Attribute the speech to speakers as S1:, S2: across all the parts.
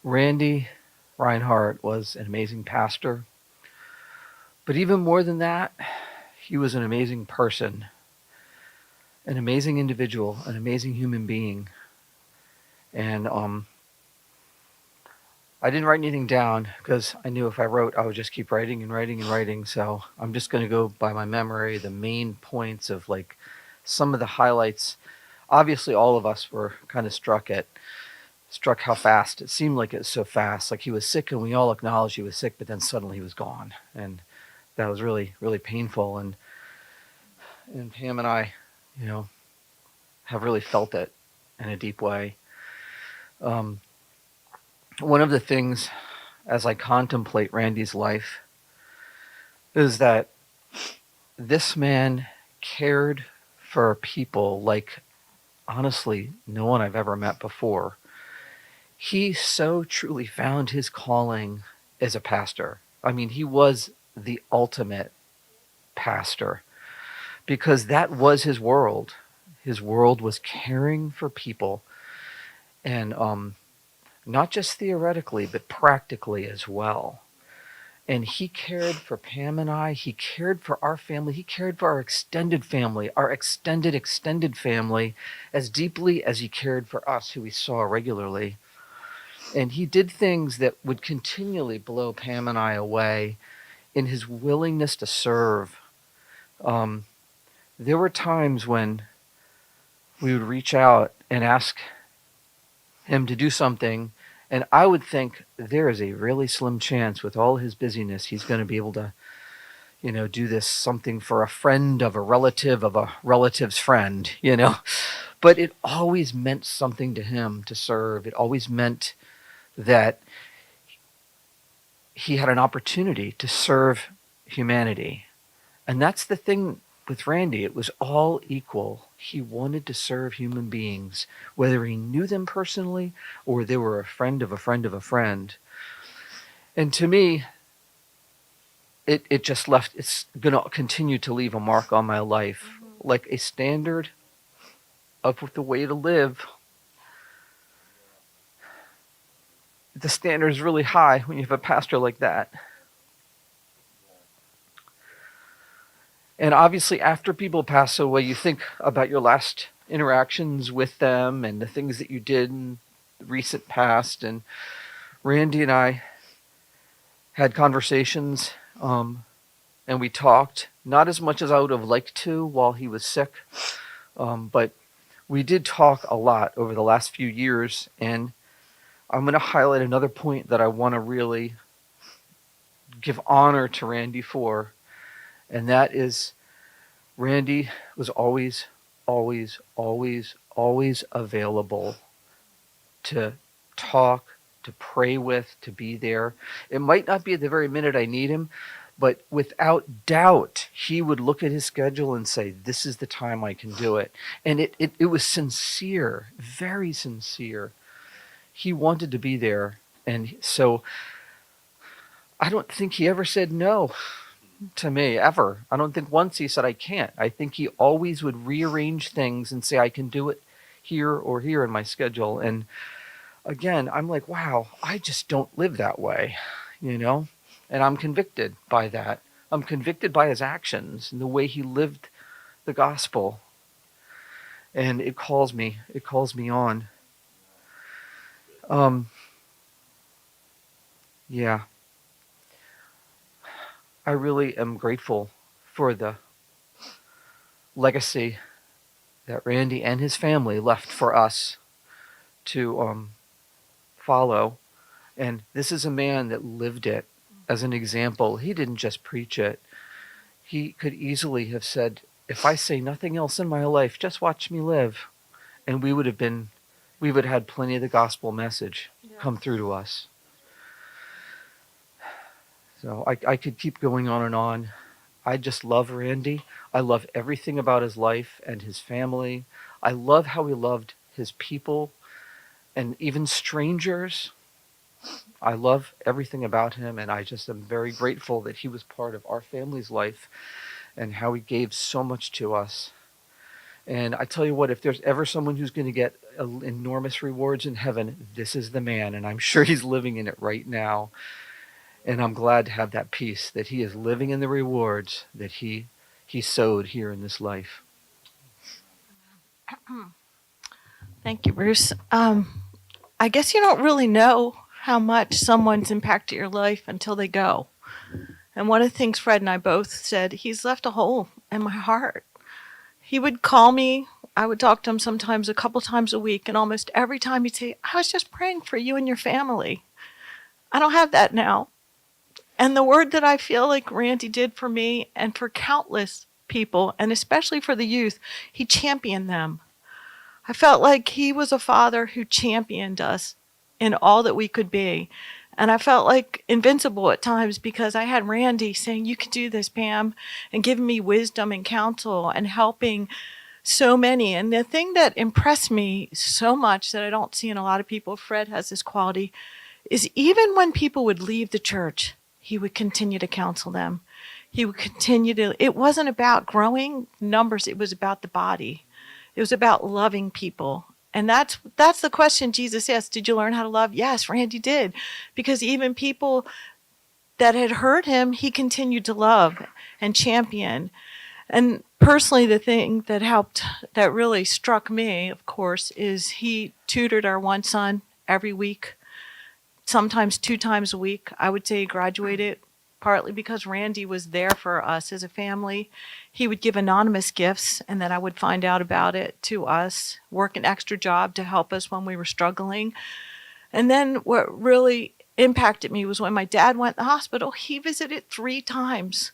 S1: Randy Reinhardt was an amazing pastor, but even more than that, he was an amazing person, an amazing individual, an amazing human being. And I didn't write anything down because I knew if I wrote, I would just keep writing and writing and writing. So I'm just going to go by my memory, the main points of like some of the highlights. Obviously, all of us were kind of struck how fast it seemed. Like it was so fast. Like he was sick, and we all acknowledged he was sick, but then suddenly he was gone, and that was really, really painful. And Pam and I, you know, have really felt it in a deep way. Um, One of the things as I contemplate Randy's life is that this man cared for people like honestly no one I've ever met before. He so truly found his calling as a pastor. I mean, he was the ultimate pastor because that was his world. His world was caring for people, and not just theoretically, but practically as well. And he cared for Pam and I. He cared for our family. He cared for our extended family, as deeply as he cared for us, who we saw regularly. And he did things that would continually blow Pam and I away in his willingness to serve. Um, there were times when we would reach out and ask him to do something, and I would think there is a really slim chance with all his busyness he's going to be able to, do this something for a friend of a relative's friend, But it always meant something to him to serve. It always meant that he had an opportunity to serve humanity. And that's the thing with Randy. It was all equal. He wanted to serve human beings, whether he knew them personally or they were a friend of a friend of a friend. And to me, it's going to continue to leave a mark on my life, like a standard of the way to live. The standard is really high when you have a pastor like that. And obviously, after people pass away, you think about your last interactions with them and the things that you did in the recent past. And Randy and I had conversations, and we talked, not as much as I would have liked to while he was sick, but we did talk a lot over the last few years. And I'm going to highlight another point that I want to really give honor to Randy for, and that is Randy was always, always, always, always available to talk, to pray with, to be there. It might not be at the very minute I need him, but without doubt, he would look at his schedule and say, this is the time I can do it. And it was sincere, very sincere. He wanted to be there. And so I don't think he ever said no to me, ever. I don't think once he said I can't. I think he always would rearrange things and say I can do it here or here in my schedule. And again, I'm like, wow, I just don't live that way, And I'm convicted by that. I'm convicted by his actions and the way he lived the gospel. And it calls me on. Yeah. I really am grateful for the legacy that Randy and his family left for us to follow. And this is a man that lived it as an example. He didn't just preach it. He could easily have said, if I say nothing else in my life, just watch me live. And we would have had plenty of the gospel message come through to us. So I could keep going on and on. I just love Randy. I love everything about his life and his family. I love how he loved his people and even strangers. I love everything about him, and I just am very grateful that he was part of our family's life and how he gave so much to us. And I tell you what, if there's ever someone who's going to get enormous rewards in heaven, this is the man. And I'm sure he's living in it right now. And I'm glad to have that peace that he is living in the rewards that he sowed here in this life.
S2: Thank you, Bruce. I guess you don't really know how much someone's impacted your life until they go. And one of the things Fred and I both said, he's left a hole in my heart. He would call me. I would talk to him sometimes a couple times a week, and almost every time he'd say, I was just praying for you and your family. I don't have that now. And the word that I feel like Randy did for me and for countless people, and especially for the youth, he championed them. I felt like he was a father who championed us in all that we could be. And I felt like invincible at times because I had Randy saying, you can do this, Pam, and giving me wisdom and counsel and helping so many. And the thing that impressed me so much that I don't see in a lot of people, Fred has this quality, is even when people would leave the church, he would continue to counsel them. He would continue to, it wasn't about growing numbers, it was about the body. It was about loving people. And that's the question Jesus asked. Did you learn how to love? Yes, Randy did. Because even people that had hurt him, he continued to love and champion. And personally, the thing that helped, that really struck me, of course, is he tutored our one son every week, sometimes 2 times a week. I would say he graduated partly because Randy was there for us as a family. He would give anonymous gifts, and then I would find out about it to us, work an extra job to help us when we were struggling. And then what really impacted me was when my dad went to the hospital, he visited 3 times.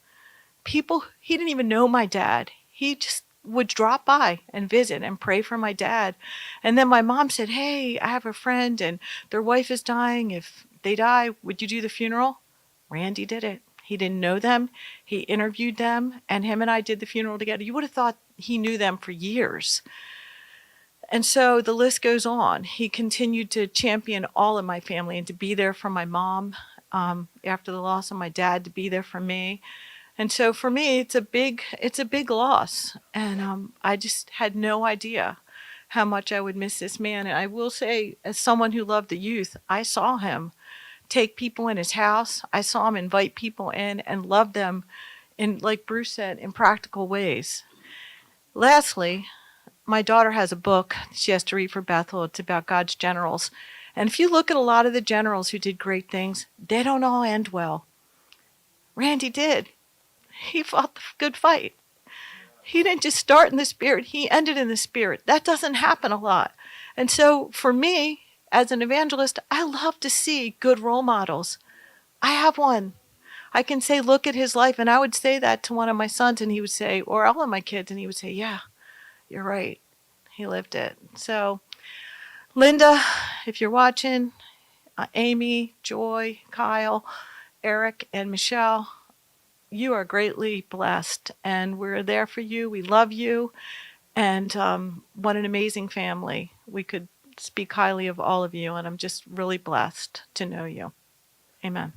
S2: People, he didn't even know my dad. He just would drop by and visit and pray for my dad. And then my mom said, hey, I have a friend and their wife is dying. If they die, would you do the funeral? Randy did it. He didn't know them. He interviewed them, and him and I did the funeral together. You would have thought he knew them for years. And so the list goes on. He continued to champion all of my family and to be there for my mom after the loss of my dad, to be there for me. And so for me, it's a big loss. And I just had no idea how much I would miss this man. And I will say, as someone who loved the youth, I saw him take people in his house. I saw him invite people in and love them in, like Bruce said, in practical ways. Lastly, my daughter has a book she has to read for Bethel. It's about God's generals. And if you look at a lot of the generals who did great things, they don't all end well. Randy did. He fought the good fight. He didn't just start in the spirit, he ended in the spirit. That doesn't happen a lot. And so for me, as an evangelist, I love to see good role models. I have one. I can say, look at his life. And I would say that to one of my sons, and he would say, or all of my kids, and he would say, yeah, you're right. He lived it. So, Linda, if you're watching, Amy, Joy, Kyle, Eric, and Michelle, you are greatly blessed. And we're there for you. We love you. And what an amazing family. We could speak highly of all of you, and I'm just really blessed to know you. Amen.